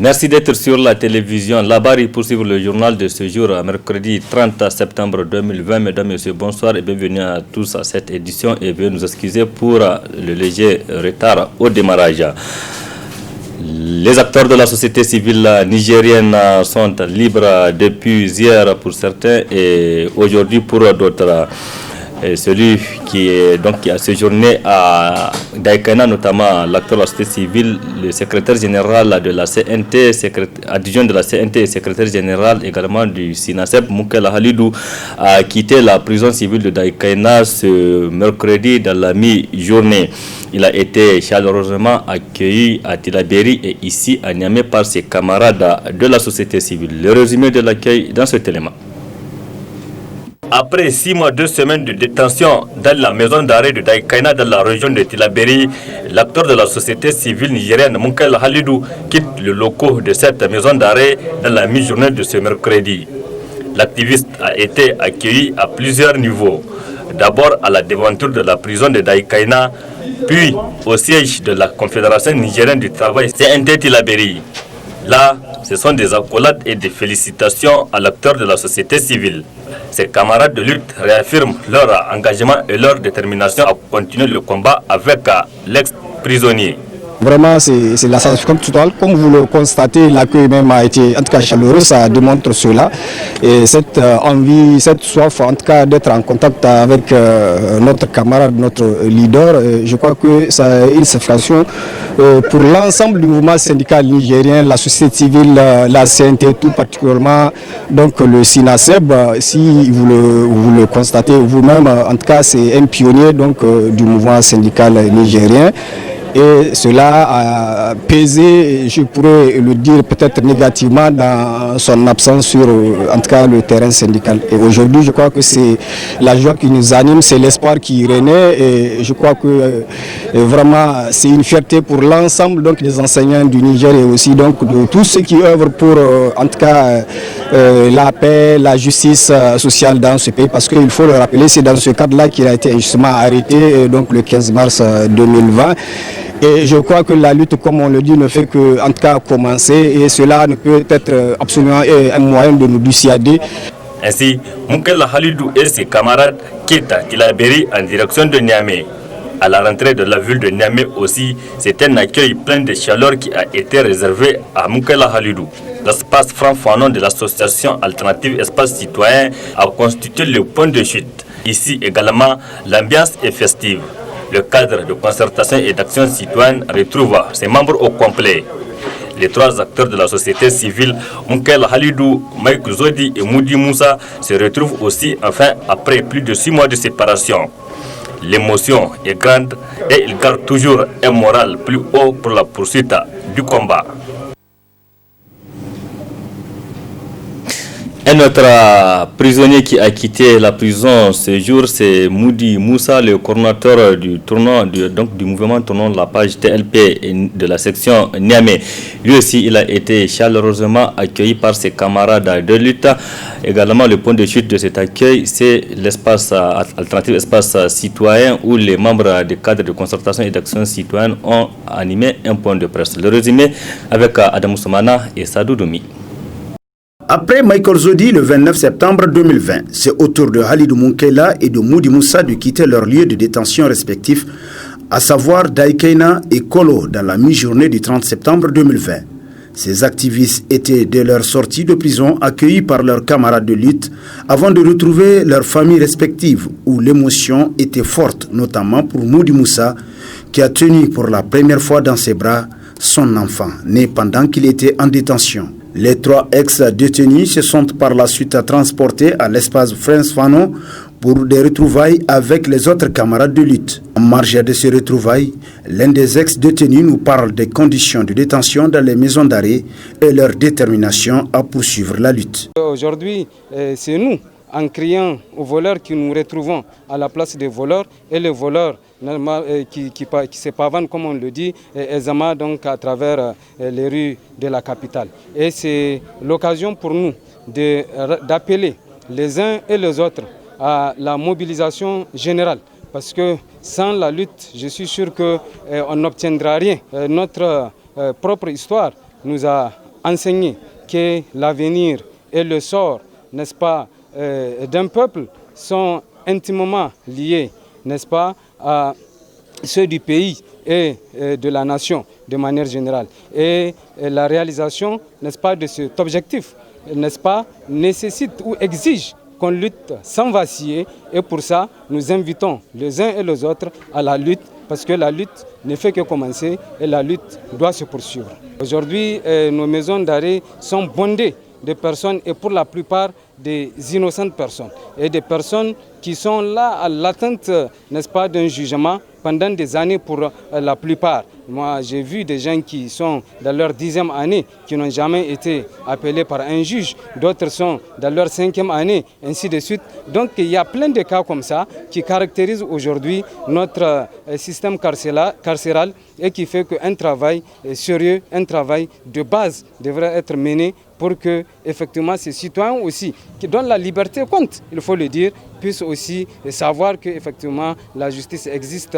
Merci d'être sur la télévision. Là-bas, pour suivre le journal de ce jour, mercredi 30 septembre 2020. Mesdames, Messieurs, bonsoir et bienvenue à tous à cette édition. Et veuillez nous excuser pour le léger retard au démarrage. Les acteurs de la société civile nigérienne sont libres depuis hier pour certains et aujourd'hui pour d'autres. Et celui qui a séjourné à Daïkana, notamment l'acteur de la société civile, le secrétaire général de la CNT, adjoint de la CNT et secrétaire général également du SINASEP, Moukela Halidou, a quitté la prison civile de Daïkana ce mercredi dans la mi-journée. Il a été chaleureusement accueilli à Tilaberi et ici à Niamey par ses camarades de la société civile. Le résumé de l'accueil dans cet élément. Après 6 mois, 2 semaines de détention dans la maison d'arrêt de Daïkana dans la région de Tilaberi, l'acteur de la société civile nigérienne Moukela Halidou quitte le locaux de cette maison d'arrêt dans la mi-journée de ce mercredi. L'activiste a été accueilli à plusieurs niveaux. D'abord à la devanture de la prison de Daïkana, puis au siège de la Confédération nigérienne du travail CNT Tilaberi. Là, ce sont des accolades et des félicitations à l'acteur de la société civile. Ses camarades de lutte réaffirment leur engagement et leur détermination à continuer le combat avec l'ex-prisonnier. Vraiment, c'est la satisfaction totale. Comme vous le constatez, l'accueil même a été en tout cas chaleureux, ça démontre cela. Et cette envie, cette soif en tout cas d'être en contact avec notre camarade, notre leader, je crois que ça a une satisfaction pour l'ensemble du mouvement syndical nigérien, la société civile, la CNT tout particulièrement, donc le SINASEB, si vous le constatez vous-même, en tout cas c'est un pionnier donc, du mouvement syndical nigérien. Et cela a pesé, je pourrais le dire peut-être négativement, dans son absence sur en tout cas le terrain syndical. Et aujourd'hui, je crois que c'est la joie qui nous anime, c'est l'espoir qui renaît. Et je crois que vraiment c'est une fierté pour l'ensemble donc, des enseignants du Niger et aussi donc, de tous ceux qui œuvrent pour en tout cas la paix, la justice sociale dans ce pays. Parce qu'il faut le rappeler, c'est dans ce cadre-là qu'il a été justement arrêté donc, le 15 mars 2020. Et je crois que la lutte, comme on le dit, ne fait que, en tout cas, commencer. Et cela ne peut être absolument un moyen de nous dissuader. Ainsi, Moukela Halidou et ses camarades quittent Tilaberi en direction de Niamey. À la rentrée de la ville de Niamey aussi, c'est un accueil plein de chaleur qui a été réservé à Moukela Halidou. L'espace franc-fanon de l'association alternative Espace Citoyen a constitué le point de chute. Ici également, l'ambiance est festive. Le cadre de concertation et d'action citoyenne retrouve ses membres au complet. Les 3 acteurs de la société civile, Moukela Halidou, Mike Zodi et Moudi Moussa, se retrouvent aussi enfin après plus de 6 mois de séparation. L'émotion est grande et ils gardent toujours un moral plus haut pour la poursuite du combat. Un autre prisonnier qui a quitté la prison ce jour, c'est Moudi Moussa, le coordinateur du mouvement tournant de la page TLP de la section Niamey. Lui aussi, il a été chaleureusement accueilli par ses camarades de lutte. Également, le point de chute de cet accueil, c'est l'espace alternatif, espace citoyen, où les membres des cadres de concertation et d'action citoyenne ont animé un point de presse. Le résumé avec Adam Soumana et Sadou Doumi. Après Michael Zodi le 29 septembre 2020, c'est au tour de Halidou Moukela et de Moudi Moussa de quitter leurs lieux de détention respectifs, à savoir Daïkana et Kolo dans la mi-journée du 30 septembre 2020. Ces activistes étaient dès leur sortie de prison accueillis par leurs camarades de lutte avant de retrouver leurs familles respectives où l'émotion était forte, notamment pour Moudi Moussa qui a tenu pour la première fois dans ses bras son enfant, né pendant qu'il était en détention. Les 3 ex-détenus se sont par la suite transportés à l'espace France Fanon pour des retrouvailles avec les autres camarades de lutte. En marge de ces retrouvailles, l'un des ex-détenus nous parle des conditions de détention dans les maisons d'arrêt et leur détermination à poursuivre la lutte. Aujourd'hui, c'est nous, en criant aux voleurs, que nous retrouvons à la place des voleurs et les voleurs qui se pavanent, comme on le dit, aisément donc à travers les rues de la capitale. Et c'est l'occasion pour nous d'appeler les uns et les autres à la mobilisation générale. Parce que sans la lutte, je suis sûr qu'on n'obtiendra rien. Notre propre histoire nous a enseigner que l'avenir et le sort, n'est-ce pas, d'un peuple sont intimement liés, n'est-ce pas, à ceux du pays et de la nation de manière générale. Et la réalisation, n'est-ce pas, de cet objectif, n'est-ce pas, nécessite ou exige qu'on lutte sans vaciller. Et pour ça, nous invitons les uns et les autres à la lutte, parce que la lutte ne fait que commencer et la lutte doit se poursuivre. Aujourd'hui, nos maisons d'arrêt sont bondées de personnes et pour la plupart des innocentes personnes et des personnes qui sont là à l'attente, n'est-ce pas, d'un jugement pendant des années pour la plupart. Moi, j'ai vu des gens qui sont dans leur 10e année, qui n'ont jamais été appelés par un juge. D'autres sont dans leur 5e année, ainsi de suite. Donc, il y a plein de cas comme ça qui caractérisent aujourd'hui notre système carcéral et qui fait qu'un travail sérieux, un travail de base devrait être mené pour que, effectivement, ces citoyens aussi, dont la liberté compte, il faut le dire, puissent aussi savoir que, effectivement, la justice existe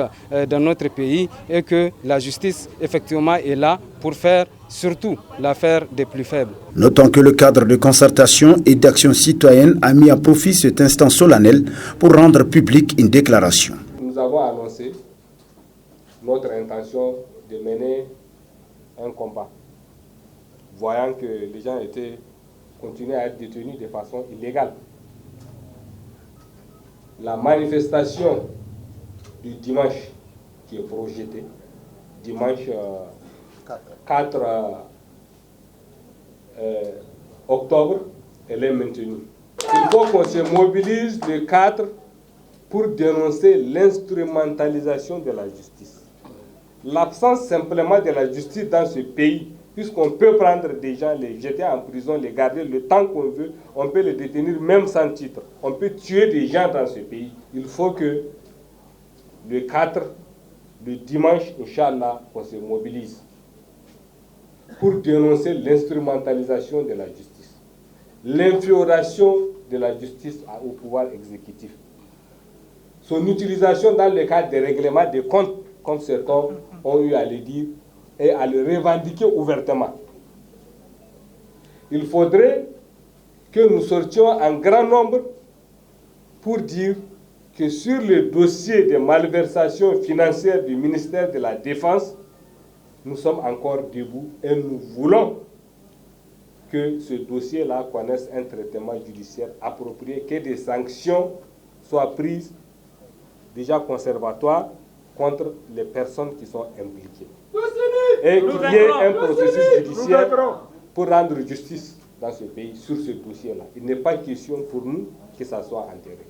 dans notre pays et que la justice, effectivement, est là pour faire surtout l'affaire des plus faibles. Notons que le cadre de concertation et d'action citoyenne a mis à profit cet instant solennel pour rendre publique une déclaration. Nous avons annoncé notre intention de mener un combat, voyant que les gens continuaient à être détenus de façon illégale. La manifestation du dimanche qui est projetée, dimanche 4 octobre, elle est maintenue. Il faut qu'on se mobilise le 4 pour dénoncer l'instrumentalisation de la justice. L'absence simplement de la justice dans ce pays, puisqu'on peut prendre des gens, les jeter en prison, les garder le temps qu'on veut, on peut les détenir même sans titre. On peut tuer des gens dans ce pays. Il faut que le 4, le dimanche, Inch'Allah, on se mobilise pour dénoncer l'instrumentalisation de la justice, l'inféodation de la justice au pouvoir exécutif, son utilisation dans le cadre des règlements des comptes, comme certains ont eu à le dire, et à le revendiquer ouvertement. Il faudrait que nous sortions en grand nombre pour dire que sur le dossier des malversations financières du ministère de la Défense, nous sommes encore debout et nous voulons que ce dossier-là connaisse un traitement judiciaire approprié, que des sanctions soient prises déjà conservatoires contre les personnes qui sont impliquées. Et qu'il y ait un processus judiciaire pour rendre justice dans ce pays sur ce dossier-là. Il n'est pas question pour nous que ça soit enterré.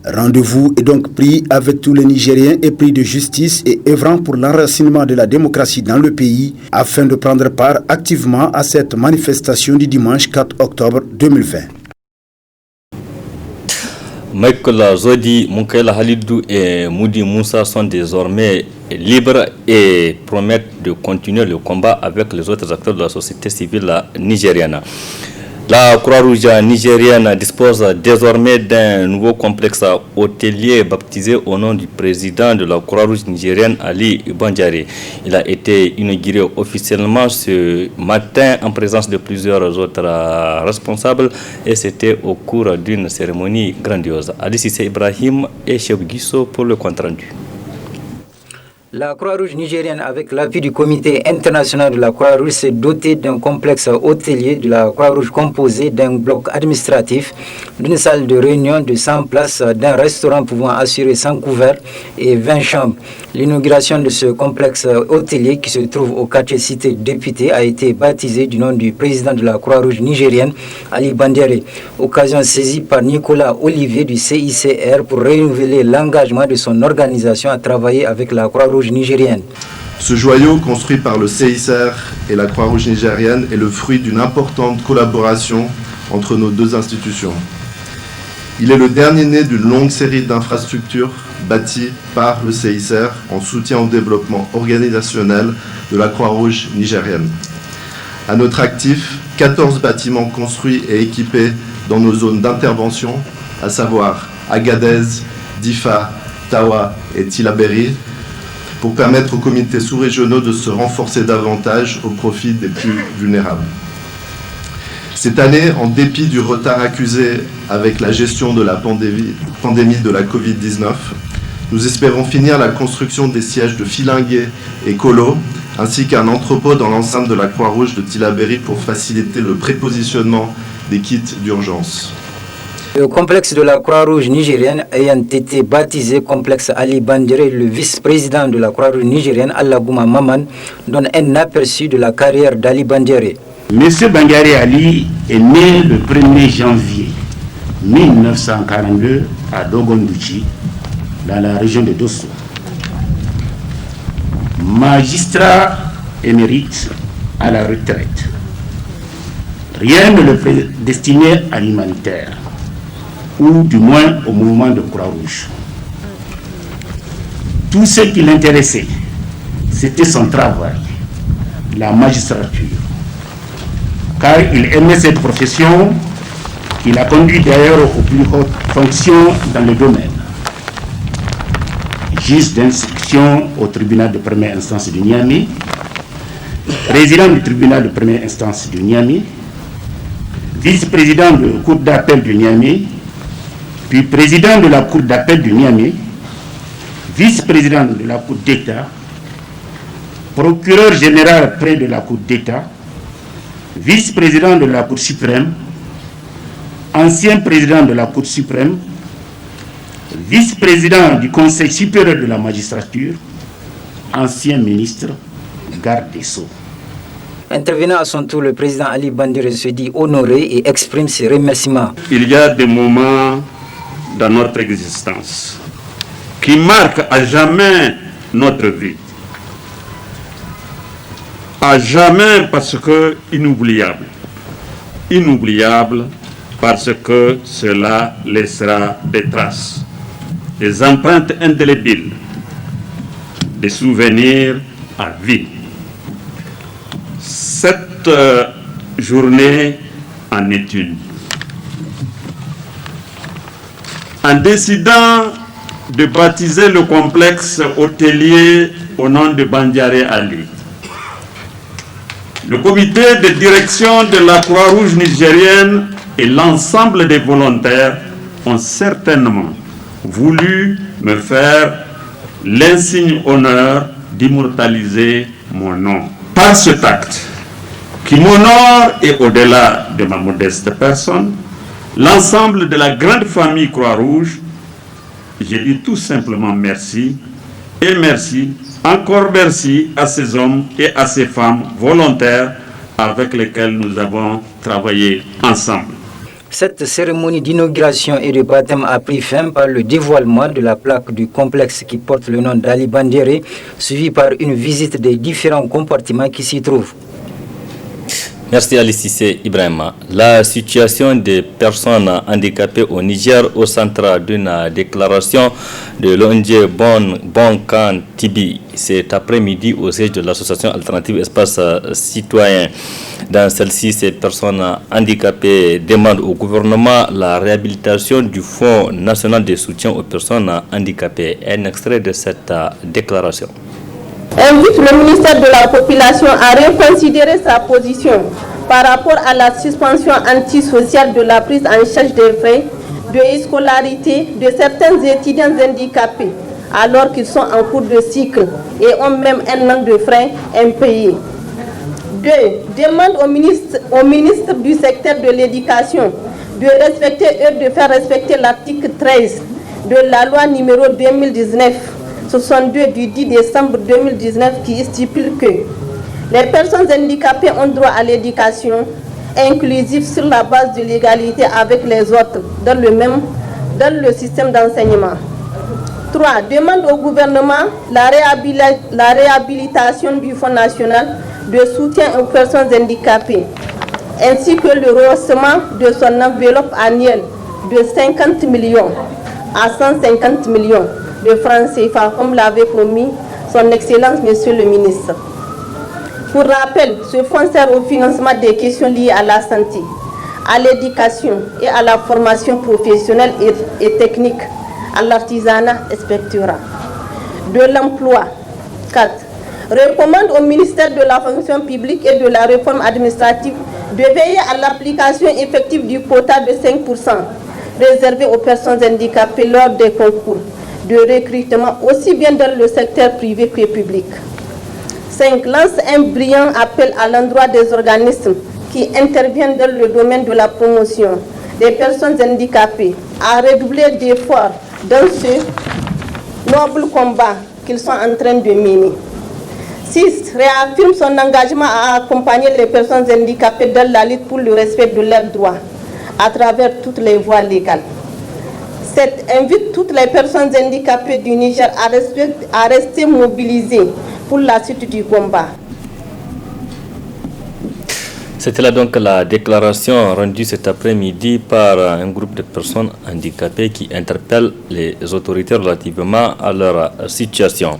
Rendez-vous est donc pris avec tous les Nigériens épris de justice et œuvrant pour l'enracinement de la démocratie dans le pays afin de prendre part activement à cette manifestation du dimanche 4 octobre 2020. Michael Zodi, Munkaila Halidou et Moudi Moussa sont désormais libres et promettent de continuer le combat avec les autres acteurs de la société civile nigérienne. La Croix-Rouge nigérienne dispose désormais d'un nouveau complexe hôtelier baptisé au nom du président de la Croix-Rouge nigérienne, Ali Bandjari. Il a été inauguré officiellement ce matin en présence de plusieurs autres responsables et c'était au cours d'une cérémonie grandiose. Ali Sissé Ibrahim et Chef Guisso pour le compte-rendu. La Croix-Rouge nigérienne, avec l'appui du comité international de la Croix-Rouge, s'est dotée d'un complexe hôtelier de la Croix-Rouge composé d'un bloc administratif, d'une salle de réunion de 100 places, d'un restaurant pouvant assurer 100 couverts et 20 chambres. L'inauguration de ce complexe hôtelier qui se trouve au quartier Cité Député a été baptisée du nom du président de la Croix-Rouge nigérienne, Ali Bandjari. Occasion saisie par Nicolas Olivier du CICR pour renouveler l'engagement de son organisation à travailler avec la Croix-Rouge nigérienne. Ce joyau construit par le CICR et la Croix-Rouge nigérienne est le fruit d'une importante collaboration entre nos deux institutions. Il est le dernier né d'une longue série d'infrastructures bâties par le CICR en soutien au développement organisationnel de la Croix-Rouge nigérienne. À notre actif, 14 bâtiments construits et équipés dans nos zones d'intervention, à savoir Agadez, Difa, Tawa et Tillabéri, pour permettre aux comités sous-régionaux de se renforcer davantage au profit des plus vulnérables. Cette année, en dépit du retard accusé avec la gestion de la pandémie de la Covid-19, nous espérons finir la construction des sièges de Filingué et Kolo, ainsi qu'un entrepôt dans l'enceinte de la Croix-Rouge de Tillabéri pour faciliter le prépositionnement des kits d'urgence. Le complexe de la Croix-Rouge nigérienne ayant été baptisé complexe Ali Bandere, le vice-président de la Croix-Rouge nigérienne, Allagouma Maman, donne un aperçu de la carrière d'Ali Bandere. Monsieur Bandere Ali est né le 1er janvier 1942 à Dogondouchi, dans la région de Dosso. Magistrat émérite à la retraite. Rien ne le prédestinait à l'humanitaire, ou du moins au mouvement de Croix-Rouge. Tout ce qui l'intéressait, c'était son travail, la magistrature. Car il aimait cette profession, qui l'a conduit d'ailleurs aux plus hautes fonctions dans le domaine. Juge d'instruction au tribunal de première instance de Niamey, président du tribunal de première instance de Niamey, vice-président de la cour d'appel de Niamey, puis président de la cour d'appel de Niamey, vice-président de la cour d'État, procureur général près de la cour d'État, vice-président de la cour suprême, ancien président de la cour suprême, vice-président du Conseil supérieur de la magistrature, ancien ministre, garde des Sceaux. Intervenant à son tour, le président Ali Bandere se dit honoré et exprime ses remerciements. Il y a des moments dans notre existence qui marquent à jamais notre vie. À jamais parce que inoubliable. Inoubliable parce que cela laissera des traces, des empreintes indélébiles, des souvenirs à vie. Cette journée en est une. En décidant de baptiser le complexe hôtelier au nom de Bandere Ali, le comité de direction de la Croix-Rouge nigérienne et l'ensemble des volontaires ont certainement voulu me faire l'insigne honneur d'immortaliser mon nom. Par cet acte, qui m'honore et au-delà de ma modeste personne, l'ensemble de la grande famille Croix-Rouge, je dis tout simplement merci et merci, encore merci à ces hommes et à ces femmes volontaires avec lesquels nous avons travaillé ensemble. Cette cérémonie d'inauguration et de baptême a pris fin par le dévoilement de la plaque du complexe qui porte le nom d'Ali Bandere, suivi par une visite des différents compartiments qui s'y trouvent. Merci Ali Cissé Ibrahima. La situation des personnes handicapées au Niger au centre d'une déclaration de l'ONG Bonkan Tibi cet après-midi au siège de l'association Alternative Espace Citoyen. Dans celle-ci, ces personnes handicapées demandent au gouvernement la réhabilitation du Fonds national de soutien aux personnes handicapées. Un extrait de cette déclaration. Invite le ministère de la Population à reconsidérer sa position par rapport à la suspension antisociale de la prise en charge des frais de scolarité de certains étudiants handicapés alors qu'ils sont en cours de cycle et ont même un an de frais impayés. 2. Demande au ministre du secteur de l'éducation de respecter et de faire respecter l'article 13 de la loi numéro 2019-62 du 10 décembre 2019 qui stipule que les personnes handicapées ont droit à l'éducation inclusive sur la base de l'égalité avec les autres dans le système d'enseignement. 3. Demande au gouvernement la réhabilitation du Fonds national de soutien aux personnes handicapées ainsi que le rehaussement de son enveloppe annuelle de 50 millions à 150 millions de francs CFA, comme l'avait promis son Excellence Monsieur le Ministre. Pour rappel, ce fonds sert au financement des questions liées à la santé, à l'éducation et à la formation professionnelle et technique, à l'artisanat, etc. De l'emploi. 4. Recommande au ministère de la fonction publique et de la réforme administrative de veiller à l'application effective du quota de 5% réservé aux personnes handicapées lors des concours de recrutement, aussi bien dans le secteur privé que public. 5. Lance un brillant appel à l'endroit des organismes qui interviennent dans le domaine de la promotion des personnes handicapées à redoubler d'efforts dans ce noble combat qu'ils sont en train de mener. 6. Réaffirme son engagement à accompagner les personnes handicapées dans la lutte pour le respect de leurs droits à travers toutes les voies légales. 7. Invite toutes les personnes handicapées du Niger à rester mobilisées pour la suite du combat. C'était là donc la déclaration rendue cet après-midi par un groupe de personnes handicapées qui interpellent les autorités relativement à leur situation.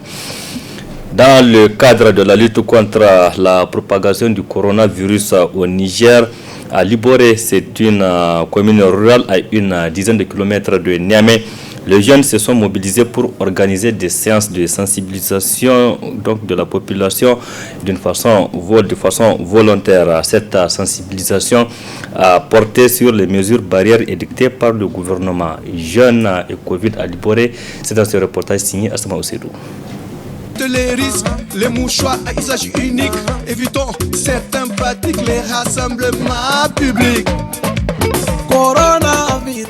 Dans le cadre de la lutte contre la propagation du coronavirus au Niger, à Liboré, c'est une commune rurale à une dizaine de kilomètres de Niamey. Les jeunes se sont mobilisés pour organiser des séances de sensibilisation donc, de la population de façon volontaire. Cette sensibilisation a porté sur les mesures barrières édictées par le gouvernement. Jeunes et Covid à Liboré, c'est dans ce reportage signé Asma Osedou. Les risques, les mouchoirs à usage unique, évitons certaines pratiques, les rassemblements publics.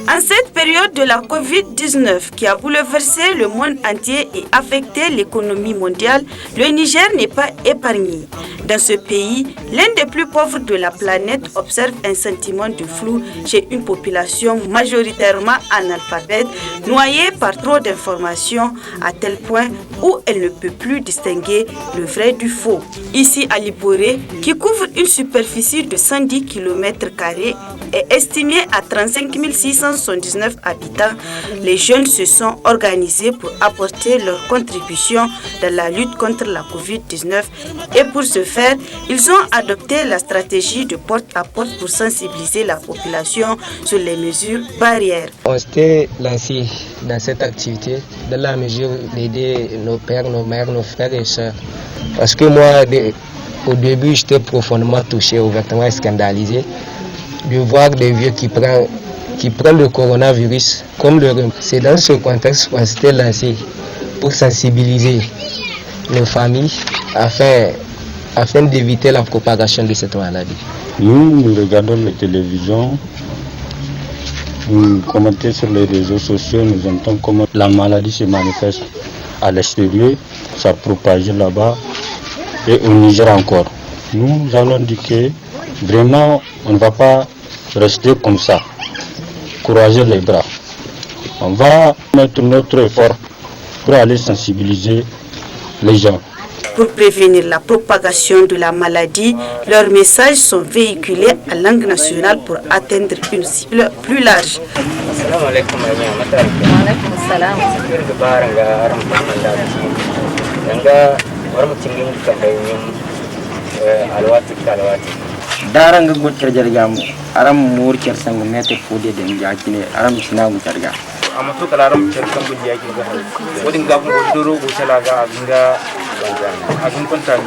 En cette période de la Covid-19 qui a bouleversé le monde entier et affecté l'économie mondiale, le Niger n'est pas épargné. Dans ce pays, l'un des plus pauvres de la planète observe un sentiment de flou chez une population majoritairement analphabète, noyée par trop d'informations à tel point où elle ne peut plus distinguer le vrai du faux. Ici à Liboré, qui couvre une superficie de 110 km² et estimée à 35 679 habitants, les jeunes se sont organisés pour apporter leur contribution dans la lutte contre la Covid-19 et pour ce faire, ils ont adopté la stratégie de porte-à-porte pour sensibiliser la population sur les mesures barrières. On s'était lancé dans cette activité dans la mesure d'aider nos pères, nos mères, nos frères et sœurs. Parce que moi, au début, j'étais profondément touché, ouvertement scandalisé de voir des vieux qui prennent le coronavirus comme le rhume. C'est dans ce contexte qu'on s'était lancé pour sensibiliser nos familles afin d'éviter la propagation de cette maladie. Nous regardons la télévision, nous commentons sur les réseaux sociaux, nous entendons comment la maladie se manifeste à l'extérieur, ça propage là-bas et au Niger encore. Nous allons dire que vraiment on ne va pas rester comme ça, courager les bras. On va mettre notre effort pour aller sensibiliser les gens. Pour prévenir la propagation de la maladie, leurs messages sont véhiculés en langue nationale pour atteindre une cible plus large. Daranga gotter jargam aram mur ker sang mete fode den jakine aram sinamu targa amatu kalaram ker sang budi yaki ga wodin ga ko doro go salaga aginga agun kontani.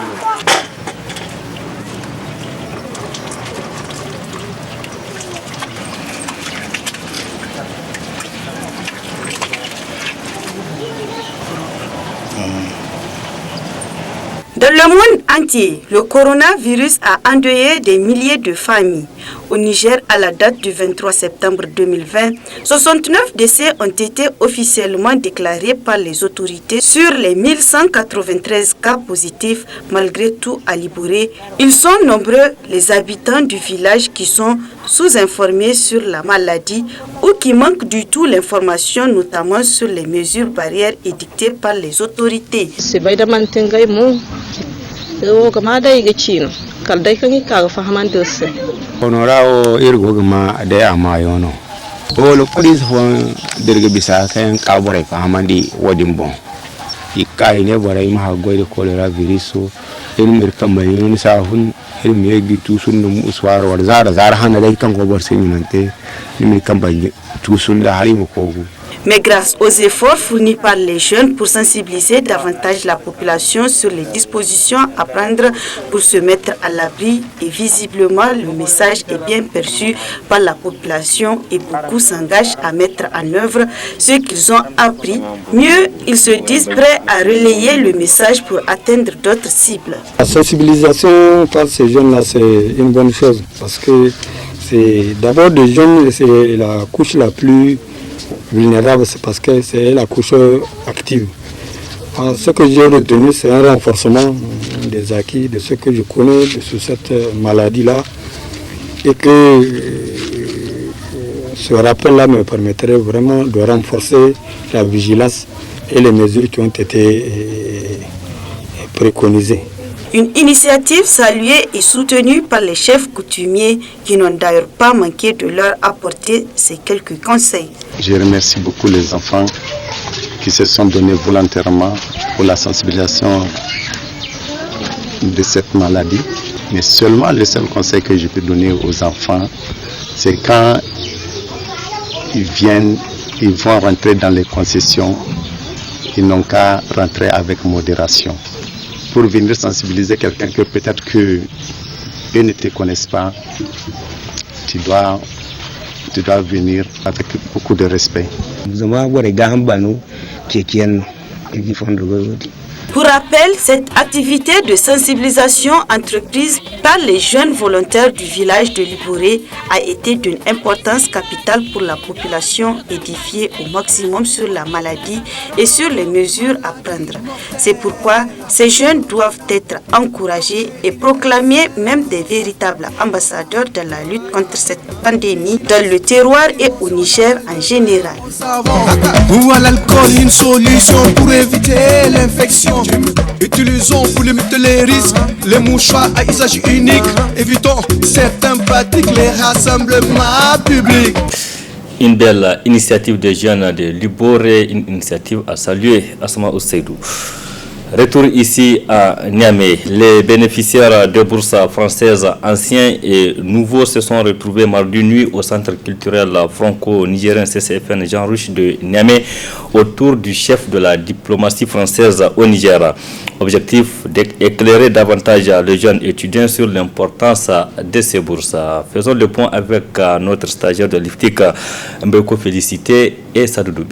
Dans le monde entier, le coronavirus a endeuillé des milliers de familles. Au Niger, à la date du 23 septembre 2020, 69 décès ont été officiellement déclarés par les autorités sur les 1193 cas positifs. Malgré tout, à Liboré, ils sont nombreux les habitants du village qui sont sous-informés sur la maladie ou qui manquent du tout l'information, notamment sur les mesures barrières édictées par les autorités. Honorao irgogma de amayono bolo police fon derge bisa kan kabore fahamandi wodimbon ikai ne bore ma goide kolera viruso mir kambayon sa hun mir gitu sunum uswar war zara hana dai kan gobar seminante mir kambaye tusun da harimu kogu. Mais grâce aux efforts fournis par les jeunes pour sensibiliser davantage la population sur les dispositions à prendre pour se mettre à l'abri, et visiblement le message est bien perçu par la population et beaucoup s'engagent à mettre en œuvre ce qu'ils ont appris. Mieux, ils se disent prêts à relayer le message pour atteindre d'autres cibles. La sensibilisation par ces jeunes-là, c'est une bonne chose parce que c'est d'abord des jeunes, c'est la couche la plus vulnérable, c'est parce que c'est la couche active. Alors, ce que j'ai retenu, c'est un renforcement des acquis de ce que je connais sur cette maladie-là et que ce rappel-là me permettrait vraiment de renforcer la vigilance et les mesures qui ont été préconisées. Une initiative saluée et soutenue par les chefs coutumiers qui n'ont d'ailleurs pas manqué de leur apporter ces quelques conseils. Je remercie beaucoup les enfants qui se sont donnés volontairement pour la sensibilisation de cette maladie. Mais seulement le seul conseil que je peux donner aux enfants, c'est quand ils vont rentrer dans les concessions, ils n'ont qu'à rentrer avec modération. Pour venir sensibiliser quelqu'un que peut-être qu'eux ne te connaissent pas, tu dois venir avec beaucoup de respect. Pour rappel, cette activité de sensibilisation entreprise par les jeunes volontaires du village de Liboré a été d'une importance capitale pour la population, édifiée au maximum sur la maladie et sur les mesures à prendre. C'est pourquoi ces jeunes doivent être encouragés et proclamés même des véritables ambassadeurs de la lutte contre cette pandémie dans le terroir et au Niger en général. Ou à l'alcool, une solution pour éviter l'infection. Utilisons pour limiter les risques les mouchoirs à usage unique. Évitons certaines pratiques, les rassemblements publics. Une belle initiative des jeunes de Liboré, une initiative à saluer. Asma Ousseidou. Retour ici à Niamey. Les bénéficiaires de bourses françaises anciens et nouveaux se sont retrouvés mardi nuit au centre culturel franco-nigérien CCFN Jean Rouch de Niamey autour du chef de la diplomatie française au Niger. Objectif d'éclairer davantage les jeunes étudiants sur l'importance de ces bourses. Faisons le point avec notre stagiaire de l'IFTIC, Mbeko Félicité et Sadoubi.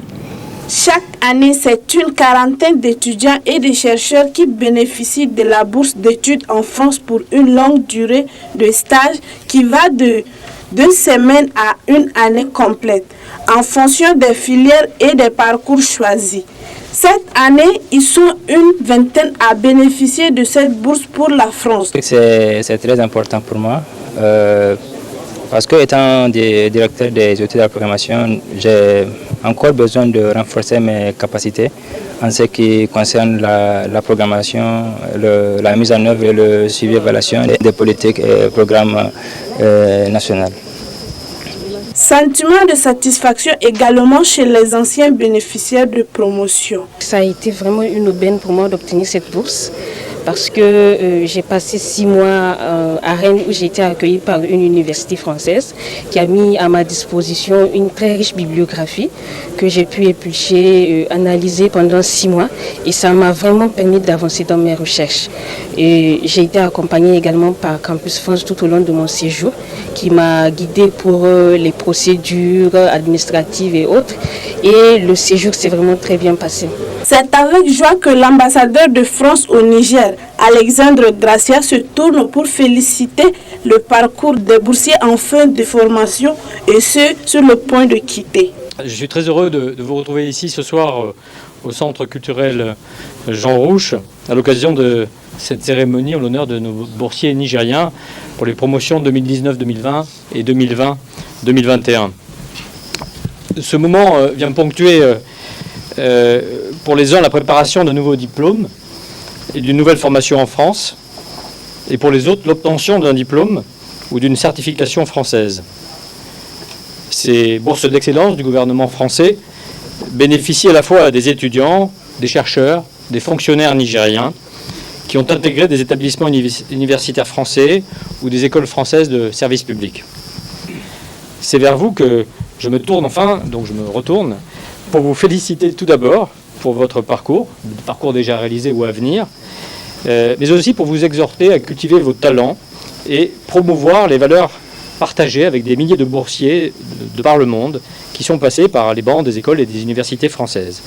Chaque année, c'est une quarantaine d'étudiants et de chercheurs qui bénéficient de la bourse d'études en France pour une longue durée de stage qui va d'une semaine à une année complète, en fonction des filières et des parcours choisis. Cette année, ils sont une vingtaine à bénéficier de cette bourse pour la France. C'est très important pour moi. Parce que étant directeur des études de la programmation, j'ai encore besoin de renforcer mes capacités en ce qui concerne la programmation, la mise en œuvre et le suivi et l'évaluation des politiques et programmes nationaux. Sentiment de satisfaction également chez les anciens bénéficiaires de promotion. Ça a été vraiment une aubaine pour moi d'obtenir cette bourse parce que j'ai passé 6 mois à Rennes où j'ai été accueillie par une université française qui a mis à ma disposition une très riche bibliographie que j'ai pu éplucher, analyser pendant 6 mois et ça m'a vraiment permis d'avancer dans mes recherches. J'ai été accompagnée également par Campus France tout au long de mon séjour qui m'a guidée pour les procédures administratives et autres et le séjour s'est vraiment très bien passé. C'est avec joie que l'ambassadeur de France au Niger, Alexandre Gracia, se tourne pour féliciter le parcours des boursiers en fin de formation et ceux sur le point de quitter. Je suis très heureux de vous retrouver ici ce soir au Centre culturel Jean Rouch à l'occasion de cette cérémonie en l'honneur de nos boursiers nigériens pour les promotions 2019-2020 et 2020-2021. Ce moment vient ponctuer pour les uns la préparation d'un nouveau diplôme et d'une nouvelle formation en France, et pour les autres l'obtention d'un diplôme ou d'une certification française. Ces bourses d'excellence du gouvernement français bénéficient à la fois à des étudiants, des chercheurs, des fonctionnaires nigériens qui ont intégré des établissements universitaires français ou des écoles françaises de service public. C'est vers vous que je me tourne enfin, donc je me retourne, pour vous féliciter tout d'abord pour votre parcours déjà réalisé ou à venir, mais aussi pour vous exhorter à cultiver vos talents et promouvoir les valeurs partagées avec des milliers de boursiers de par le monde qui sont passés par les bancs des écoles et des universités françaises.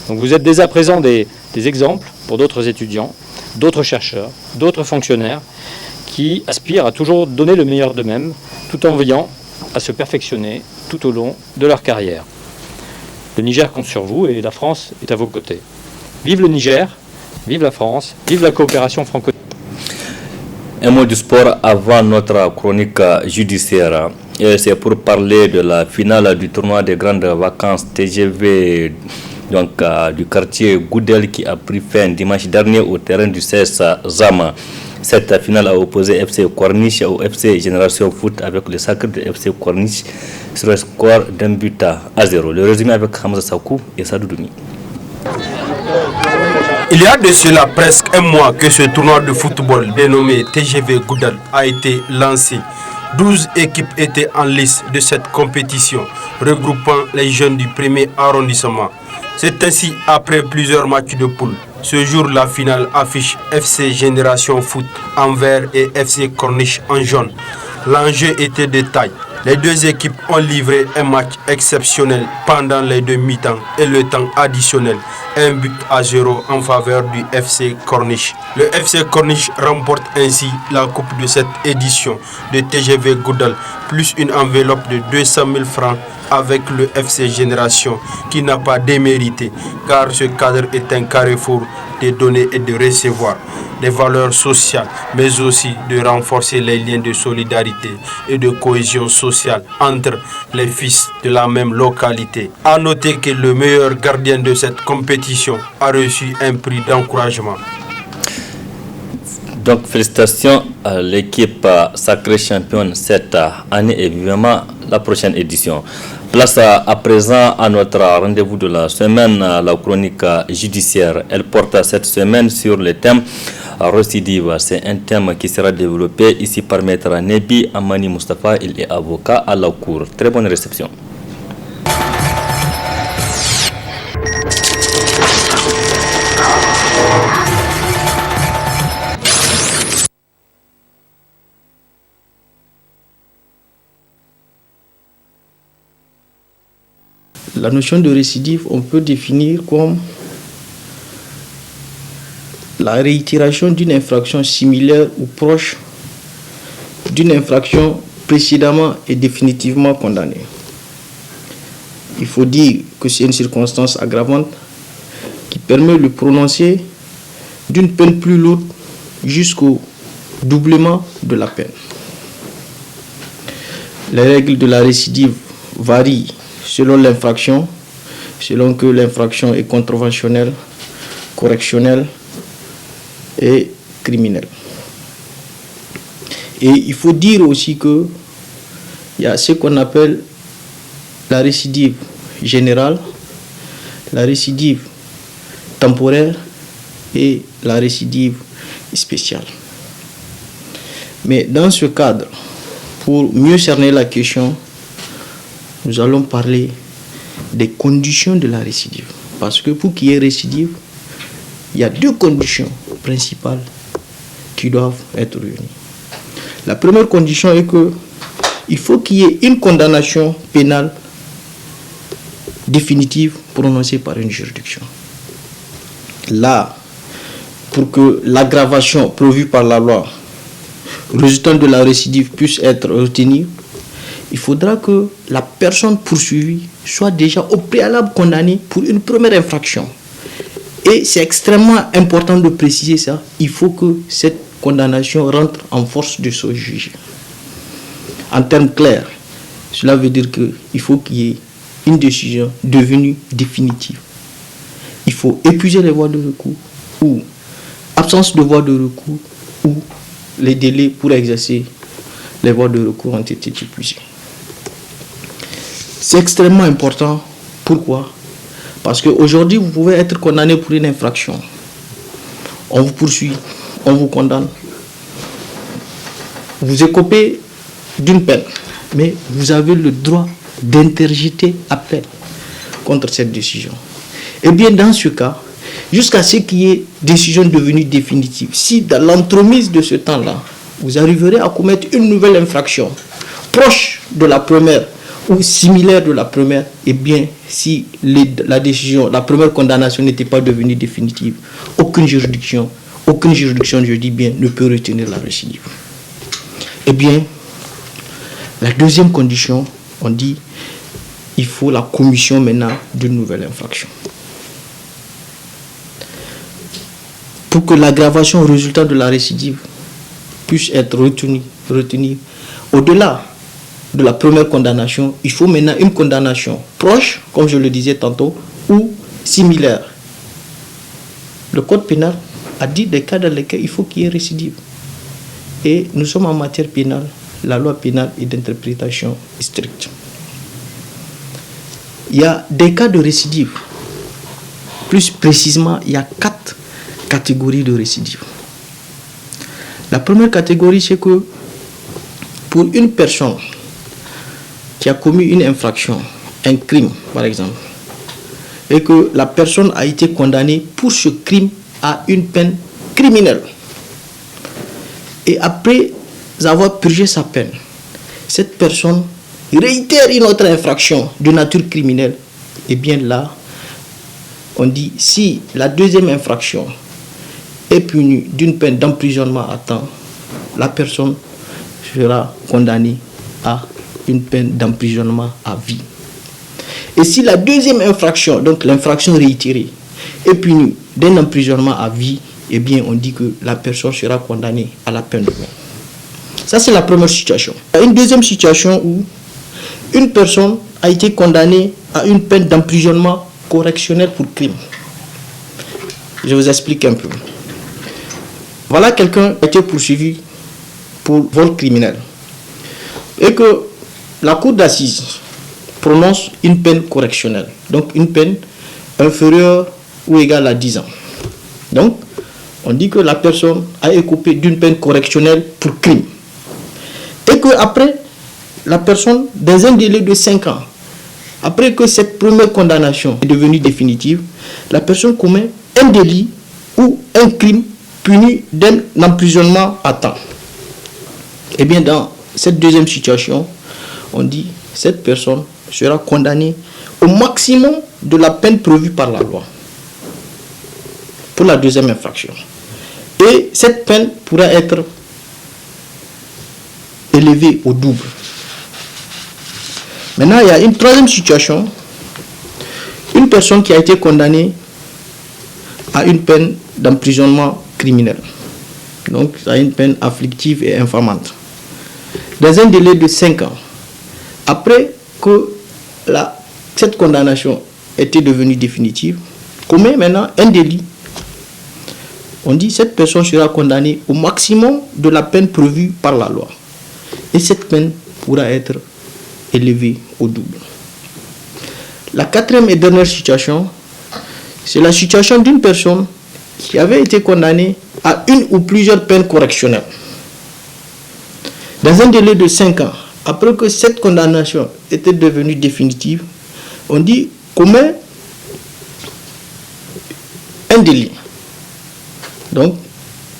Donc vous êtes dès à présent des exemples pour d'autres étudiants, d'autres chercheurs, d'autres fonctionnaires qui aspirent à toujours donner le meilleur d'eux-mêmes tout en veillant à se perfectionner tout au long de leur carrière. Le Niger compte sur vous et la France est à vos côtés. Vive le Niger, vive la France, vive la coopération franco-nigérienne. Un mot du sport avant notre chronique judiciaire. Et c'est pour parler de la finale du tournoi des grandes vacances TGV du quartier Goudel qui a pris fin dimanche dernier au terrain du CS Zama. Cette finale a opposé FC Corniche au FC Génération Foot avec le sacre de FC Corniche sur le score d'un but à 0. Le résumé avec Hamza Sakou et Sadou Doumi. Il y a de cela presque un mois que ce tournoi de football dénommé TGV Goudal a été lancé. 12 équipes étaient en lice de cette compétition, regroupant les jeunes du premier arrondissement. C'est ainsi, après plusieurs matchs de poule, ce jour la finale affiche FC Génération Foot en vert et FC Corniche en jaune. L'enjeu était de taille. Les deux équipes ont livré un match exceptionnel pendant les deux mi-temps et le temps additionnel. Un but à 0 en faveur du FC Corniche. Le FC Corniche remporte ainsi la coupe de cette édition de TGV Goudal, plus une enveloppe de 200 000 francs avec le FC Génération qui n'a pas démérité car ce cadre est un carrefour de donner et de recevoir, des valeurs sociales, mais aussi de renforcer les liens de solidarité et de cohésion sociale entre les fils de la même localité. A noter que le meilleur gardien de cette compétition a reçu un prix d'encouragement. Donc félicitations à l'équipe sacrée championne cette année et vivement la prochaine édition. Place à présent à notre rendez-vous de la semaine, la chronique judiciaire. Elle porte cette semaine sur le thème récidive. C'est un thème qui sera développé ici par Maître Nebi Amani Mustafa. Il est avocat à la cour. Très bonne réception. La notion de récidive, on peut définir comme la réitération d'une infraction similaire ou proche d'une infraction précédemment et définitivement condamnée. Il faut dire que c'est une circonstance aggravante qui permet le prononcé d'une peine plus lourde jusqu'au doublement de la peine. Les règles de la récidive varient selon l'infraction, selon que l'infraction est contraventionnelle, correctionnelle et criminelle. Et il faut dire aussi que il y a ce qu'on appelle la récidive générale, la récidive temporaire et la récidive spéciale. Mais dans ce cadre, pour mieux cerner la question, nous allons parler des conditions de la récidive. Parce que pour qu'il y ait récidive, il y a deux conditions principales qui doivent être réunies. La première condition est qu'il faut qu'il y ait une condamnation pénale définitive prononcée par une juridiction. Là, pour que l'aggravation prévue par la loi résultant de la récidive puisse être retenue, il faudra que la personne poursuivie soit déjà au préalable condamnée pour une première infraction. Et c'est extrêmement important de préciser ça. Il faut que cette condamnation rentre en force de ce juge. En termes clairs, cela veut dire qu'il faut qu'il y ait une décision devenue définitive. Il faut épuiser les voies de recours ou absence de voies de recours ou les délais pour exercer les voies de recours ont été épuisés. C'est extrêmement important. Pourquoi? Parce qu'aujourd'hui, vous pouvez être condamné pour une infraction. On vous poursuit, on vous condamne. Vous écopez d'une peine, mais vous avez le droit d'interjeter appel. contre cette décision. Eh bien, dans ce cas, jusqu'à ce qu'il y ait décision devenue définitive, si dans l'entremise de ce temps-là, vous arriverez à commettre une nouvelle infraction proche de la première ou similaire de la première, eh bien, si la décision, la première condamnation n'était pas devenue définitive, aucune juridiction, je dis bien, ne peut retenir la récidive. Eh bien, la deuxième condition, on dit, il faut la commission maintenant d'une nouvelle infraction. Pour que l'aggravation résultant de la récidive puisse être retenue au-delà de la première condamnation, il faut maintenant une condamnation proche, comme je le disais tantôt, ou similaire. Le code pénal a dit des cas dans lesquels il faut qu'il y ait récidive. Et nous sommes en matière pénale, la loi pénale est d'interprétation stricte. Il y a des cas de récidive. Plus précisément, il y a 4 catégories de récidive. La première catégorie, c'est que pour une personne qui a commis une infraction, un crime par exemple, et que la personne a été condamnée pour ce crime à une peine criminelle, et après avoir purgé sa peine, cette personne réitère une autre infraction de nature criminelle, et bien là, on dit si la deuxième infraction est punie d'une peine d'emprisonnement à temps, la personne sera condamnée à une peine d'emprisonnement à vie. Et si la deuxième infraction, donc l'infraction réitérée, est punie d'un emprisonnement à vie, eh bien on dit que la personne sera condamnée à la peine de mort. Ça, c'est la première situation. Il y a une deuxième situation où une personne a été condamnée à une peine d'emprisonnement correctionnel pour crime. Je vous explique un peu. Voilà quelqu'un qui a été poursuivi pour vol criminel et que la cour d'assises prononce une peine correctionnelle, donc une peine inférieure ou égale à 10 ans. Donc, on dit que la personne a écopé d'une peine correctionnelle pour crime. Et qu'après, la personne, dans un délai de 5 ans, après que cette première condamnation est devenue définitive, la personne commet un délit ou un crime puni d'un emprisonnement à temps. Eh bien, dans cette deuxième situation, on dit que cette personne sera condamnée au maximum de la peine prévue par la loi pour la deuxième infraction. Et cette peine pourra être élevée au double. Maintenant, il y a une troisième situation. Une personne qui a été condamnée à une peine d'emprisonnement criminel. Donc, à une peine afflictive et infamante. Dans un délai de 5 ans. Après que cette condamnation était devenue définitive, commet maintenant un délit. On dit que cette personne sera condamnée au maximum de la peine prévue par la loi. Et cette peine pourra être élevée au double. La quatrième et dernière situation, c'est la situation d'une personne qui avait été condamnée à une ou plusieurs peines correctionnelles. Dans un délai de 5 ans, après que cette condamnation était devenue définitive, on dit commet un délit. Donc,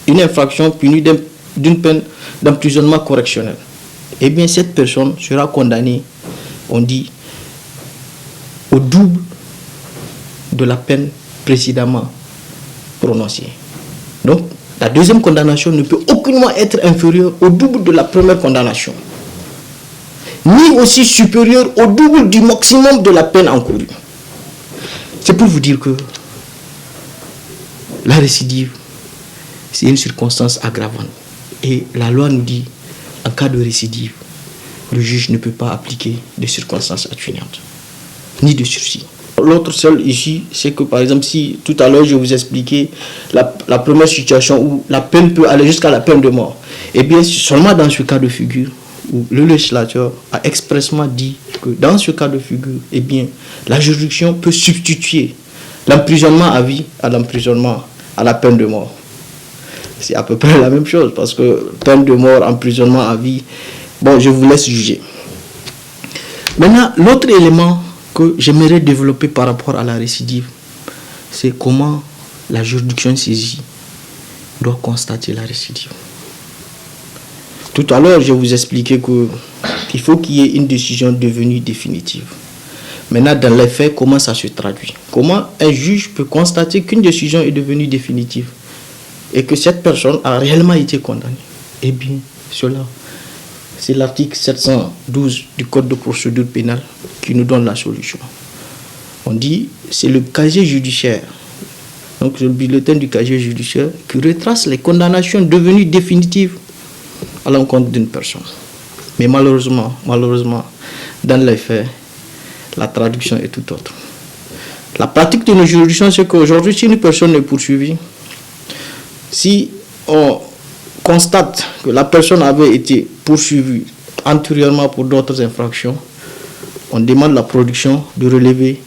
une infraction punie d'une peine d'emprisonnement correctionnel. Eh bien, cette personne sera condamnée, on dit, au double de la peine précédemment prononcée. Donc, la deuxième condamnation ne peut aucunement être inférieure au double de la première condamnation, ni aussi supérieure au double du maximum de la peine encourue. C'est pour vous dire que la récidive, c'est une circonstance aggravante. Et la loi nous dit, en cas de récidive, le juge ne peut pas appliquer de circonstances atténuantes, ni de sursis. L'autre seul ici, c'est que par exemple, si tout à l'heure je vous expliquais la première situation où la peine peut aller jusqu'à la peine de mort, eh bien seulement dans ce cas de figure où le législateur a expressément dit que dans ce cas de figure, eh bien la juridiction peut substituer l'emprisonnement à vie à l'emprisonnement à la peine de mort. C'est à peu près la même chose parce que peine de mort, emprisonnement à vie, bon, je vous laisse juger. Maintenant, l'autre élément que j'aimerais développer par rapport à la récidive, c'est comment la juridiction saisie doit constater la récidive. Tout à l'heure, je vous expliquais qu'il faut qu'il y ait une décision devenue définitive. Maintenant, dans les faits, comment ça se traduit? Comment un juge peut constater qu'une décision est devenue définitive et que cette personne a réellement été condamnée? Eh bien, cela, c'est l'article 712 du Code de procédure pénale qui nous donne la solution. On dit, c'est le casier judiciaire, donc le bulletin du casier judiciaire, qui retrace les condamnations devenues définitives à l'encontre d'une personne. Mais malheureusement, dans les faits, la traduction est tout autre. La pratique de nos juridictions, c'est qu'aujourd'hui, si une personne est poursuivie, si on constate que la personne avait été poursuivie antérieurement pour d'autres infractions, on demande la production de relevé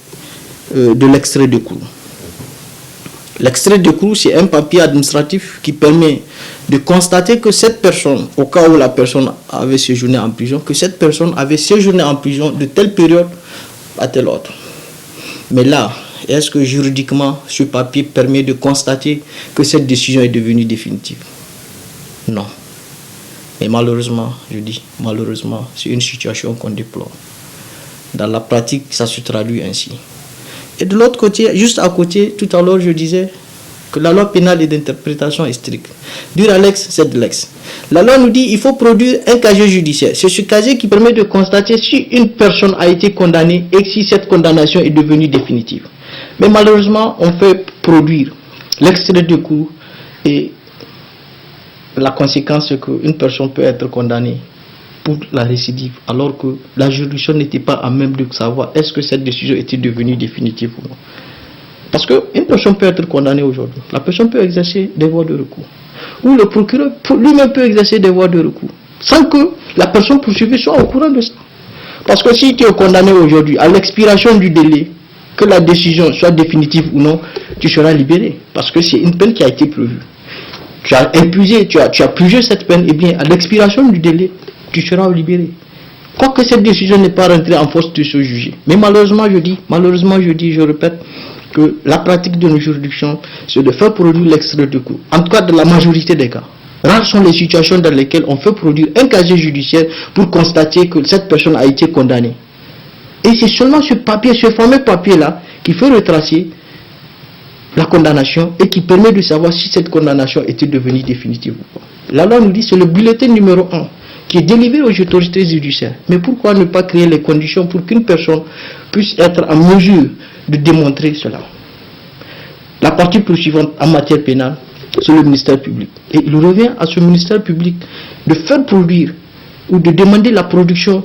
de l'extrait de cour. L'extrait de cour, c'est un papier administratif qui permet de constater que cette personne, au cas où la personne avait séjourné en prison, que cette personne avait séjourné en prison de telle période à telle autre. Mais là, est-ce que juridiquement, ce papier permet de constater que cette décision est devenue définitive? Non. Mais malheureusement, je dis malheureusement, c'est une situation qu'on déplore. Dans la pratique, ça se traduit ainsi. Et de l'autre côté, juste à côté, tout à l'heure, je disais que la loi pénale et d'interprétation est stricte. Dur à l'ex, c'est de l'ex. La loi nous dit qu'il faut produire un casier judiciaire. C'est ce casier qui permet de constater si une personne a été condamnée et si cette condamnation est devenue définitive. Mais malheureusement, on fait produire l'extrait de cour et la conséquence, c'est qu'une personne peut être condamnée pour la récidive, alors que la juridiction n'était pas à même de savoir est-ce que cette décision était devenue définitive ou non. Parce qu'une personne peut être condamnée aujourd'hui, la personne peut exercer des voies de recours, ou le procureur lui-même peut exercer des voies de recours, sans que la personne poursuivie soit au courant de ça. Parce que si tu es condamné aujourd'hui, à l'expiration du délai, que la décision soit définitive ou non, tu seras libéré, parce que c'est une peine qui a été prévue. Tu as épuisé, tu as purgé cette peine, et bien à l'expiration du délai, tu seras libéré. Quoique cette décision n'est pas rentrée en force de se juger. Mais malheureusement, je répète, que la pratique de nos juridictions, c'est de faire produire l'extrait de cour. En tout cas, de la majorité des cas. Rares sont les situations dans lesquelles on fait produire un casier judiciaire pour constater que cette personne a été condamnée. Et c'est seulement ce papier, ce fameux papier-là, qui fait retracer la condamnation et qui permet de savoir si cette condamnation était devenue définitive ou pas. La loi nous dit que c'est le bulletin numéro 1 qui est délivré aux autorités judiciaires. Mais pourquoi ne pas créer les conditions pour qu'une personne puisse être en mesure de démontrer cela? La partie poursuivante en matière pénale, c'est le ministère public. Et il revient à ce ministère public de faire produire ou de demander la production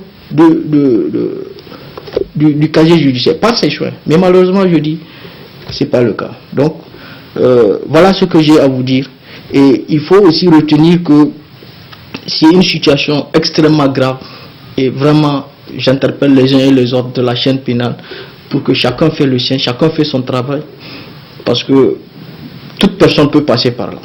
du casier judiciaire par ses choix. Mais malheureusement, je dis, ce n'est pas le cas. Donc, voilà ce que j'ai à vous dire. Et il faut aussi retenir que c'est une situation extrêmement grave. Et vraiment, j'interpelle les uns et les autres de la chaîne pénale pour que chacun fait le sien, chacun fait son travail. Parce que toute personne peut passer par là.